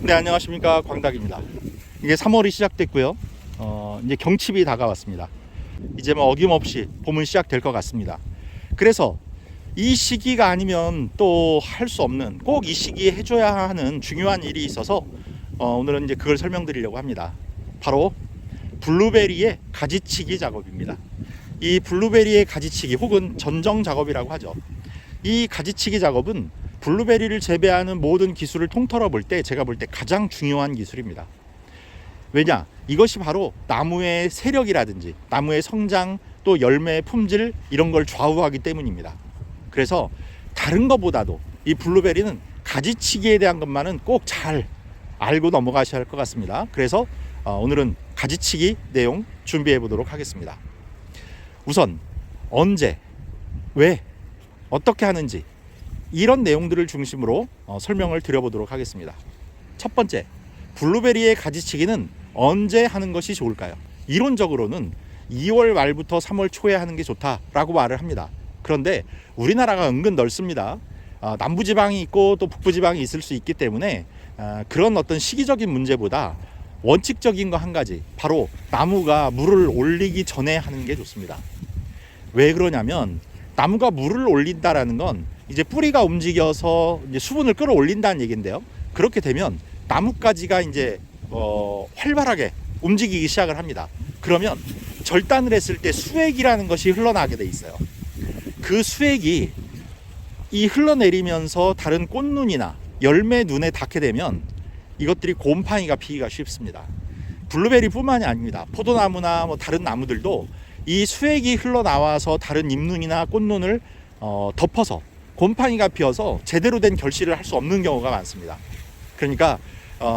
네, 안녕하십니까, 광닭입니다. 이게 3월이 시작됐고요. 이제 경칩이 다가왔습니다. 이제 뭐 어김없이 봄은 시작될 것 같습니다. 그래서 이 시기가 아니면 또 할 수 없는, 꼭 이 시기에 해줘야 하는 중요한 일이 있어서 오늘은 이제 그걸 설명드리려고 합니다. 바로 블루베리의 가지치기 작업입니다. 이 블루베리의 가지치기 혹은 전정 작업이라고 하죠. 이 가지치기 작업은 블루베리를 재배하는 모든 기술을 통틀어 볼 때 제가 볼 때 가장 중요한 기술입니다. 왜냐? 이것이 바로 나무의 세력이라든지 나무의 성장, 또 열매의 품질, 이런 걸 좌우하기 때문입니다. 그래서 다른 것보다도 이 블루베리는 가지치기에 대한 것만은 꼭 잘 알고 넘어가셔야 할 것 같습니다. 그래서 오늘은 가지치기 내용 준비해 보도록 하겠습니다. 우선 언제, 왜, 어떻게 하는지 이런 내용들을 중심으로 설명을 드려보도록 하겠습니다. 첫 번째, 블루베리의 가지치기는 언제 하는 것이 좋을까요? 이론적으로는 2월 말부터 3월 초에 하는 게 좋다라고 말을 합니다. 그런데 우리나라가 은근 넓습니다. 남부지방이 있고 또 북부지방이 있을 수 있기 때문에 그런 어떤 시기적인 문제보다 원칙적인 거 한 가지, 바로 나무가 물을 올리기 전에 하는 게 좋습니다. 왜 그러냐면 나무가 물을 올린다라는 건 이제 뿌리가 움직여서 이제 수분을 끌어올린다는 얘기인데요. 그렇게 되면 나뭇가지가 이제 활발하게 움직이기 시작을 합니다. 그러면 절단을 했을 때 수액이라는 것이 흘러나게 돼 있어요. 그 수액이 이 흘러내리면서 다른 꽃눈이나 열매 눈에 닿게 되면 이것들이 곰팡이가 피기가 쉽습니다. 블루베리뿐만이 아닙니다. 포도나무나 뭐 다른 나무들도 이 수액이 흘러나와서 다른 잎눈이나 꽃눈을 덮어서 곰팡이가 피어서 제대로 된 결실을 할 수 없는 경우가 많습니다. 그러니까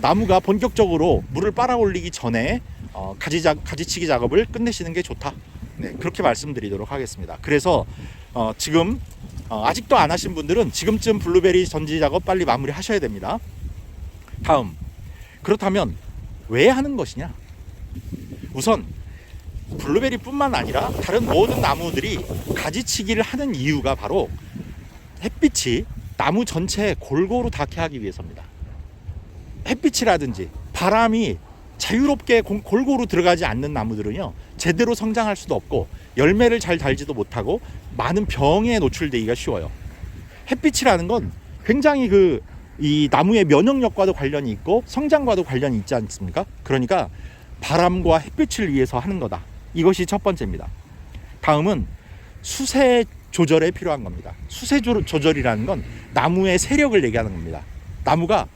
나무가 본격적으로 물을 빨아 올리기 전에 가지치기 작업을 끝내시는 게 좋다. 네, 그렇게 말씀드리도록 하겠습니다. 그래서 지금 아직도 안 하신 분들은 지금쯤 블루베리 전지 작업 빨리 마무리 하셔야 됩니다. 다음, 그렇다면 왜 하는 것이냐? 우선 블루베리뿐만 아니라 다른 모든 나무들이 가지치기를 하는 이유가 바로 햇빛이 나무 전체에 골고루 닿게 하기 위해서입니다. 햇빛이라든지 바람이 자유롭게 골고루 들어가지 않는 나무들은요, 제대로 성장할 수도 없고 열매를 잘 달지도 못하고 많은 병에 노출되기가 쉬워요. 햇빛이라는 건 굉장히 이 나무의 면역력과도 관련이 있고 성장과도 관련이 있지 않습니까? 그러니까 바람과 햇빛을 위해서 하는 거다. 이것이 첫 번째입니다. 다음은 수세 조절에 필요한 겁니다. 수세 조절이라는 건 나무의 세력을 얘기하는 겁니다. 나무가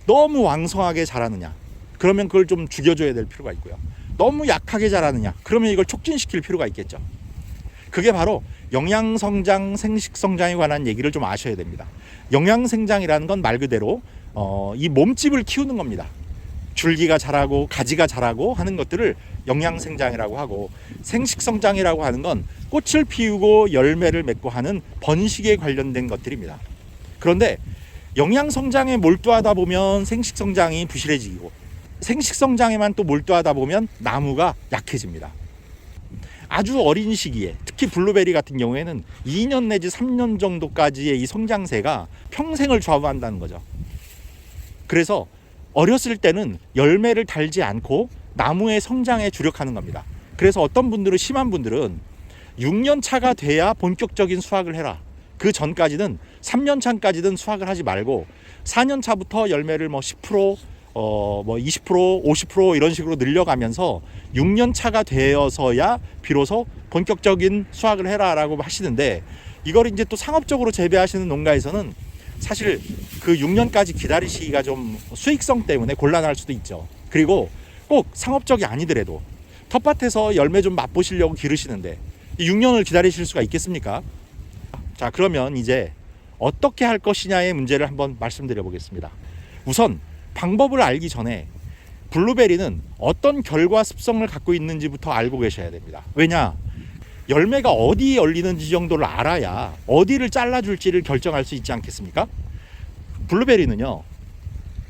너무 왕성하게 자라느냐, 그러면 그걸 좀 죽여줘야 될 필요가 있고요. 너무 약하게 자라느냐, 그러면 이걸 촉진시킬 필요가 있겠죠. 그게 바로 영양성장, 생식성장에 관한 얘기를 좀 아셔야 됩니다. 영양생장이라는 건 말 그대로 이 몸집을 키우는 겁니다. 줄기가 자라고 가지가 자라고 하는 것들을 영양생장이라고 하고, 생식성장이라고 하는 건 꽃을 피우고 열매를 맺고 하는 번식에 관련된 것들입니다. 그런데 영양성장에 몰두하다 보면 생식성장이 부실해지고, 생식성장에만 또 몰두하다 보면 나무가 약해집니다. 아주 어린 시기에, 특히 블루베리 같은 경우에는 2년 내지 3년 정도까지의 이 성장세가 평생을 좌우한다는 거죠. 그래서 어렸을 때는 열매를 달지 않고 나무의 성장에 주력하는 겁니다. 그래서 어떤 분들은, 심한 분들은 6년 차가 돼야 본격적인 수확을 해라. 그 전까지는 3년 차까지는 수확을 하지 말고 4년 차부터 열매를 10%, 20%, 50% 이런 식으로 늘려가면서 6년 차가 되어서야 비로소 본격적인 수확을 해라라고 하시는데, 이걸 이제 또 상업적으로 재배하시는 농가에서는 사실 그 6년까지 기다리시기가 좀 수익성 때문에 곤란할 수도 있죠. 그리고 꼭 상업적이 아니더라도 텃밭에서 열매 좀 맛보시려고 기르시는데 6년을 기다리실 수가 있겠습니까? 자, 그러면 이제 어떻게 할 것이냐의 문제를 한번 말씀드려 보겠습니다. 우선 방법을 알기 전에 블루베리는 어떤 결과 습성을 갖고 있는지부터 알고 계셔야 됩니다. 왜냐? 열매가 어디에 열리는지 정도를 알아야 어디를 잘라줄지를 결정할 수 있지 않겠습니까? 블루베리는요,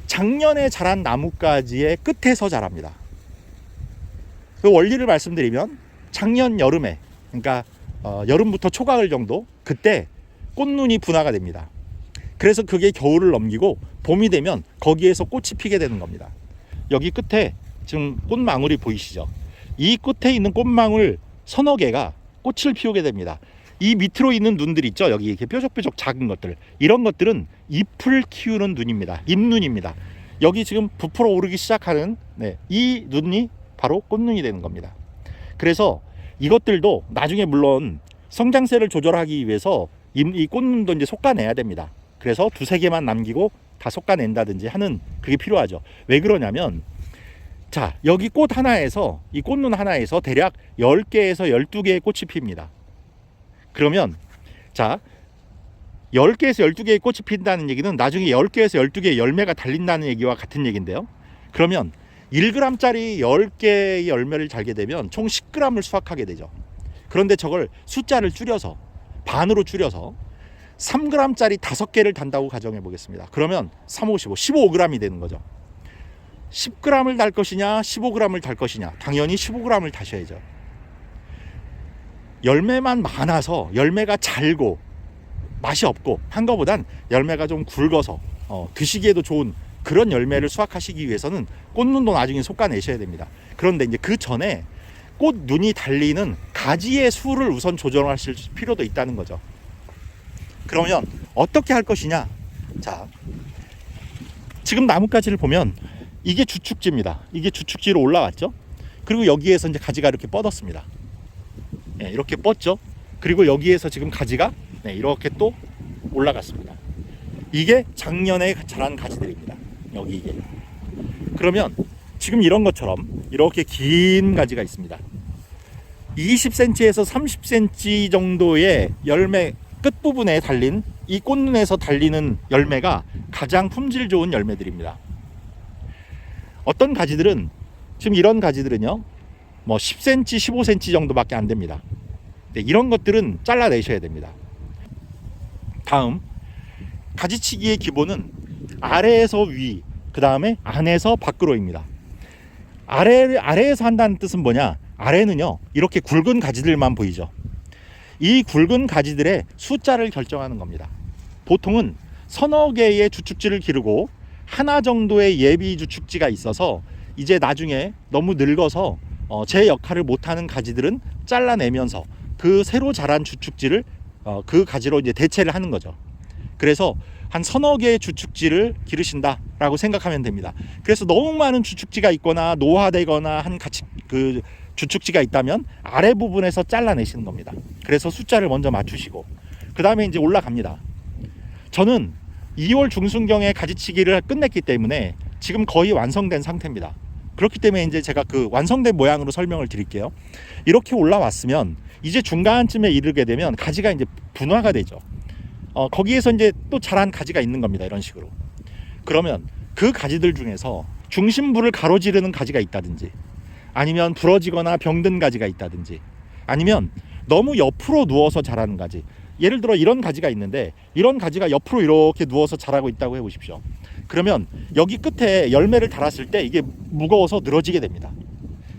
작년에 자란 나뭇가지의 끝에서 자랍니다. 그 원리를 말씀드리면 작년 여름에, 그러니까 여름부터 초가을 정도, 그때 꽃눈이 분화가 됩니다. 그래서 그게 겨울을 넘기고 봄이 되면 거기에서 꽃이 피게 되는 겁니다. 여기 끝에 지금 꽃망울이 보이시죠? 이 끝에 있는 꽃망울 서너 개가 꽃을 피우게 됩니다. 이 밑으로 있는 눈들 있죠? 여기 이렇게 뾰족뾰족 작은 것들, 이런 것들은 잎을 키우는 눈입니다. 잎눈입니다. 여기 지금 부풀어 오르기 시작하는 이 눈이 바로 꽃눈이 되는 겁니다. 그래서 이것들도 나중에 물론 성장세를 조절하기 위해서 이 꽃눈도 이제 솎아내야 됩니다. 그래서 두세 개만 남기고 다 솎아낸다든지 하는 그게 필요하죠. 왜 그러냐면, 자, 여기 꽃 하나에서, 이 꽃눈 하나에서 대략 10개에서 12개의 꽃이 핍니다. 그러면 자, 10개에서 12개의 꽃이 핀다는 얘기는 나중에 10개에서 12개의 열매가 달린다는 얘기와 같은 얘기인데요. 그러면 1g짜리 10개의 열매를 달게 되면 총 10g을 수확하게 되죠. 그런데 저걸 숫자를 줄여서, 반으로 줄여서 3g짜리 5개를 단다고 가정해 보겠습니다. 그러면 3, 5, 15, 15g이 되는 거죠. 10g을 달 것이냐 15g을 달 것이냐, 당연히 15g을 다셔야죠. 열매만 많아서, 열매가 잘고 맛이 없고 한 거보단 열매가 좀 굵어서 드시기에도 좋은 그런 열매를 수확하시기 위해서는 꽃눈도 나중에 솎아내셔야 됩니다. 그런데 이제 그 전에 꽃눈이 달리는 가지의 수를 우선 조절하실 필요도 있다는 거죠. 그러면 어떻게 할 것이냐? 자, 지금 나뭇가지를 보면 이게 주축지입니다. 이게 주축지로 올라왔죠. 그리고 여기에서 이제 가지가 이렇게 뻗었습니다. 이렇게 뻗죠. 그리고 여기에서 지금 가지가 이렇게 또 올라갔습니다. 이게 작년에 자란 가지들입니다. 여기 이게. 그러면 지금 이런 것처럼 이렇게 긴 가지가 있습니다. 20cm에서 30cm 정도의 열매 끝부분에 달린, 이 꽃눈에서 달리는 열매가 가장 품질 좋은 열매들입니다. 어떤 가지들은, 지금 이런 가지들은요, 뭐 10cm, 15cm 정도밖에 안 됩니다. 이런 것들은 잘라내셔야 됩니다. 다음, 가지치기의 기본은 아래에서 위, 그 다음에 안에서 밖으로입니다. 아래에서 한다는 뜻은 뭐냐? 아래는요, 이렇게 굵은 가지들만 보이죠. 이 굵은 가지들의 숫자를 결정하는 겁니다. 보통은 서너 개의 주축지를 기르고 하나 정도의 예비 주축지가 있어서 이제 나중에 너무 늙어서 제 역할을 못하는 가지들은 잘라내면서 그 새로 자란 주축지를 그 가지로 이제 대체를 하는 거죠. 그래서 한 서너 개의 주축지를 기르신다라고 생각하면 됩니다. 그래서 너무 많은 주축지가 있거나 노화되거나 한 그 주축지가 있다면 아래 부분에서 잘라내시는 겁니다. 그래서 숫자를 먼저 맞추시고 그 다음에 이제 올라갑니다. 저는 2월 중순경에 가지치기를 끝냈기 때문에 지금 거의 완성된 상태입니다. 그렇기 때문에 이제 제가 그 완성된 모양으로 설명을 드릴게요. 이렇게 올라왔으면 이제 중간쯤에 이르게 되면 가지가 이제 분화가 되죠. 거기에서 이제 또 자란 가지가 있는 겁니다. 이런 식으로. 그러면 그 가지들 중에서 중심부를 가로지르는 가지가 있다든지, 아니면 부러지거나 병든 가지가 있다든지, 아니면 너무 옆으로 누워서 자라는 가지, 예를 들어 이런 가지가 있는데 이런 가지가 옆으로 이렇게 누워서 자라고 있다고 해보십시오. 그러면 여기 끝에 열매를 달았을 때 이게 무거워서 늘어지게 됩니다.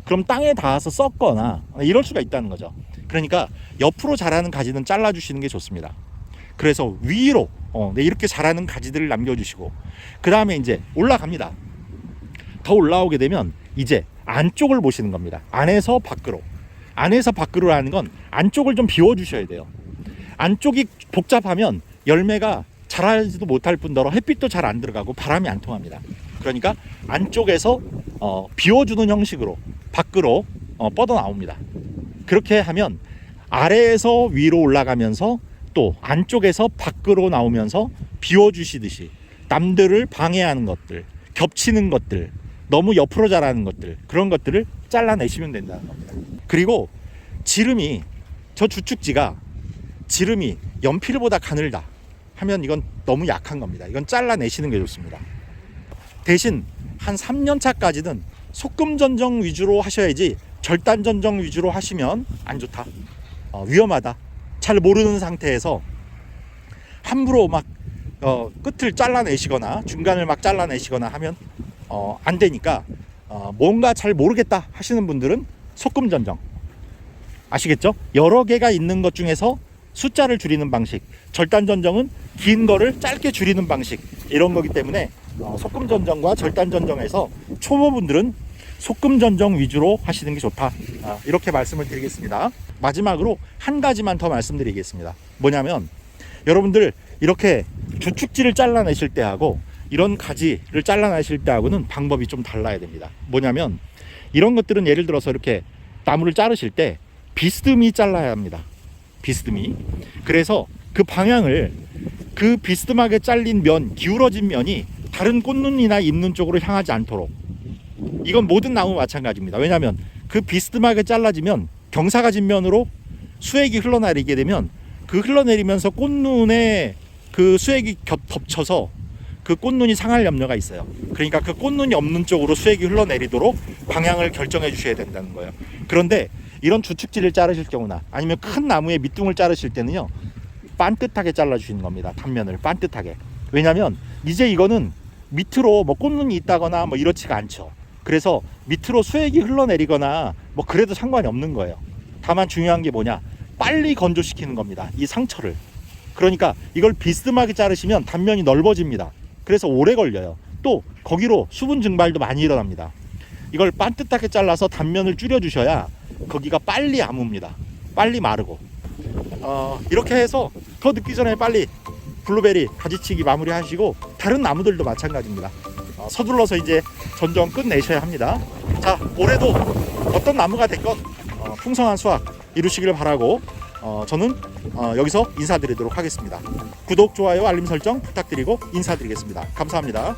그럼 땅에 닿아서 썩거나 이럴 수가 있다는 거죠. 그러니까 옆으로 자라는 가지는 잘라주시는 게 좋습니다. 그래서 위로 이렇게 자라는 가지들을 남겨주시고 그 다음에 이제 올라갑니다. 더 올라오게 되면 이제 안쪽을 보시는 겁니다. 안에서 밖으로. 안에서 밖으로 하는 건 안쪽을 좀 비워주셔야 돼요. 안쪽이 복잡하면 열매가 자라지도 못할 뿐더러 햇빛도 잘 안 들어가고 바람이 안 통합니다. 그러니까 안쪽에서 비워주는 형식으로 밖으로 뻗어 나옵니다. 그렇게 하면 아래에서 위로 올라가면서 또 안쪽에서 밖으로 나오면서 비워주시듯이 남들을 방해하는 것들, 겹치는 것들, 너무 옆으로 자라는 것들, 그런 것들을 잘라내시면 된다는 겁니다. 그리고 지름이, 저 주축지가 지름이 연필보다 가늘다 하면 이건 너무 약한 겁니다. 이건 잘라내시는 게 좋습니다. 대신 한 3년 차까지는 소금 전정 위주로 하셔야지 절단 전정 위주로 하시면 안 좋다. 위험하다. 잘 모르는 상태에서 함부로 막 끝을 잘라내시거나 중간을 막 잘라내시거나 하면 안 되니까 뭔가 잘 모르겠다 하시는 분들은 소금 전정, 아시겠죠? 여러 개가 있는 것 중에서 숫자를 줄이는 방식, 절단 전정은 긴 거를 짧게 줄이는 방식, 이런 거기 때문에 소금 전정과 절단 전정에서 초보분들은 소금 전정 위주로 하시는 게 좋다, 이렇게 말씀을 드리겠습니다. 마지막으로 한 가지만 더 말씀드리겠습니다. 뭐냐면 여러분들 이렇게 주축지를 잘라내실 때하고 이런 가지를 잘라내실 때하고는 방법이 좀 달라야 됩니다. 뭐냐면 이런 것들은 예를 들어서 이렇게 나무를 자르실 때 비스듬히 잘라야 합니다. 비스듬히. 그래서 그 방향을, 그 비스듬하게 잘린 면, 기울어진 면이 다른 꽃눈이나 잎눈 쪽으로 향하지 않도록, 이건 모든 나무 마찬가지입니다. 왜냐하면 그 비스듬하게 잘라지면 경사가진 면으로 수액이 흘러내리게 되면 그 흘러내리면서 꽃눈에 그 수액이 덮쳐서 그 꽃눈이 상할 염려가 있어요. 그러니까 그 꽃눈이 없는 쪽으로 수액이 흘러내리도록 방향을 결정해 주셔야 된다는 거예요. 그런데 이런 주축지를 자르실 경우나 아니면 큰 나무의 밑둥을 자르실 때는요, 반듯하게 잘라 주시는 겁니다. 단면을 반듯하게. 왜냐하면 이제 이거는 밑으로 뭐 꽃눈이 있다거나 뭐 이렇지가 않죠. 그래서 밑으로 수액이 흘러내리거나 뭐 그래도 상관이 없는 거예요. 다만 중요한 게 뭐냐, 빨리 건조시키는 겁니다. 이 상처를. 그러니까 이걸 비스듬하게 자르시면 단면이 넓어집니다. 그래서 오래 걸려요. 또 거기로 수분 증발도 많이 일어납니다. 이걸 반듯하게 잘라서 단면을 줄여 주셔야 거기가 빨리 아뭅니다. 빨리 마르고. 이렇게 해서 더 늦기 전에 빨리 블루베리 가지치기 마무리 하시고, 다른 나무들도 마찬가지입니다. 서둘러서 이제 전정 끝내셔야 합니다. 자, 올해도 어떤 나무가 됐건 풍성한 수확 이루시길 바라고 저는 여기서 인사드리도록 하겠습니다. 구독, 좋아요, 알림 설정 부탁드리고 인사드리겠습니다. 감사합니다.